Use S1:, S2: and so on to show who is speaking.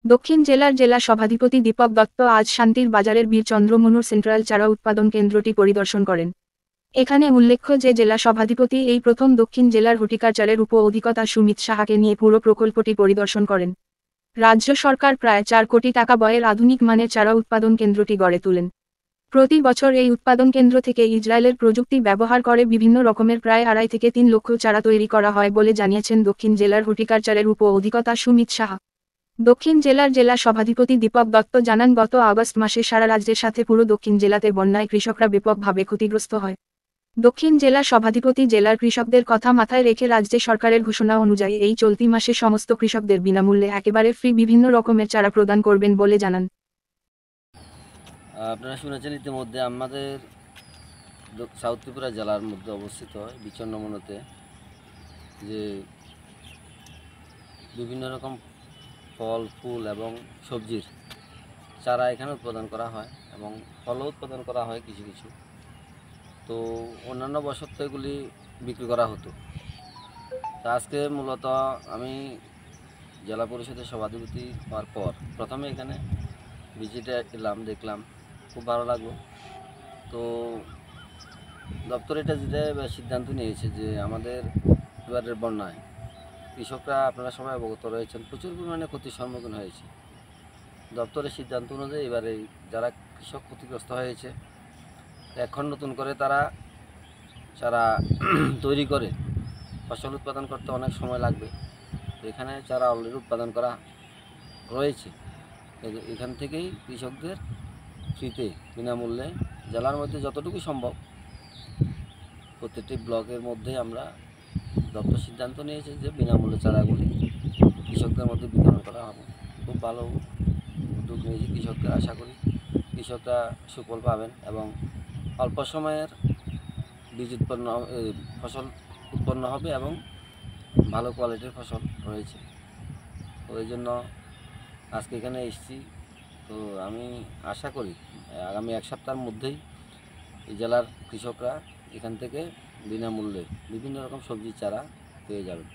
S1: দক্ষিণ জেলার জেলা সভাধিপতি দীপক দত্ত আজ শান্তির বাজারের বীর চন্দ্রমনুর সেন্ট্রাল চারা উৎপাদন কেন্দ্রটি পরিদর্শন করেন। এখানে উল্লেখ্য যে জেলা সভাধিপতি এই প্রথম দক্ষিণ জেলার হর্টিকালচারের উপ অধিকর্তা সুমিত সাহাকে নিয়ে পুরো প্রকল্পটি পরিদর্শন করেন। রাজ্য সরকার প্রায় 4 কোটি টাকা ব্যয়ের আধুনিক মানের চারা উৎপাদন কেন্দ্রটি গড়ে তোলেন। প্রতি বছর এই উৎপাদন কেন্দ্র থেকে ইসরায়েলের প্রযুক্তি ব্যবহার করে বিভিন্ন রকমের প্রায় 2.5 থেকে 3 লক্ষ চারা তৈরি করা হয় বলে জানিয়েছেন দক্ষিণ জেলার হর্টিকালচারের উপ অধিকর্তা সুমিত সাহা। দক্ষিণ জেলার জেলা সভাধিপতি দীপক দত্ত জানান, গত আগস্ট মাসে সারা রাজ্যের সাথে পুরো দক্ষিণ জেলাতে বন্যায় কৃষকরা ব্যাপকভাবে ক্ষতিগ্রস্ত হয়। দক্ষিণ জেলা সভাধিপতি জেলার কৃষকদের কথা মাথায় রেখে রাজ্য সরকারের ঘোষণা অনুযায়ী এই চলতি মাসে সমস্ত কৃষকদের বিনামূল্যে একেবারে ফ্রি বিভিন্ন রকমের চারা প্রদান করবেন বলে জানান।
S2: আপনারা শুনেছেন ইতিমধ্যে আমাদের সাউথ ত্রিপুরা জেলার মধ্যে অবস্থিত বিচন্নমনতে যে বিভিন্ন রকম ফল ফুল এবং সবজির চারা এখানে উৎপাদন করা হয় এবং ফলও উৎপাদন করা হয় কিছু কিছু। তো অন্যান্য বছর তো এগুলি বিক্রি করা হতো। তা আজকে মূলত আমি জেলা পরিষদের সভাধিপতি হওয়ার পর প্রথমে এখানে ভিজিটে এলাম, দেখলাম, খুব ভালো লাগলো। তো দপ্তর এটা যেটা সিদ্ধান্ত নিয়েছে যে আমাদের এবারের বন্যায় কৃষকরা, আপনারা সবাই অবগত রয়েছেন, প্রচুর পরিমাণে ক্ষতির সম্মুখীন হয়েছে। দপ্তরের সিদ্ধান্ত অনুযায়ী এবারে যারা কৃষক ক্ষতিগ্রস্ত হয়েছে এখন নতুন করে তারা চারা তৈরি করে ফসল উৎপাদন করতে অনেক সময় লাগবে। তো এখানে চারা অলরেডি উৎপাদন করা রয়েছে। এখান থেকেই কৃষকদের ফ্রিতে বিনামূল্যে জেলার মধ্যে যতটুকু সম্ভব প্রত্যেকটি ব্লকের মধ্যে আমরা দপ্তর সিদ্ধান্ত নিয়েছে যে বিনামূল্যে চারাগুলি কৃষকদের মধ্যে বিতরণ করা হবে। খুব ভালো উদ্যোগ নিয়েছে কৃষকদের। আশা করি কৃষকরা সুফল পাবেন এবং অল্প সময়ের বীজ উৎপন্ন ফসল উৎপন্ন হবে এবং ভালো কোয়ালিটির ফসল রয়েছে। তো এই জন্য আজকে এখানে এসেছি। তো আমি আশা করি আগামী 1 সপ্তাহের মধ্যেই এই জেলার কৃষকরা এখান থেকে বিনামূল্যে বিভিন্ন রকম সবজির চারা পেয়ে যাবেন।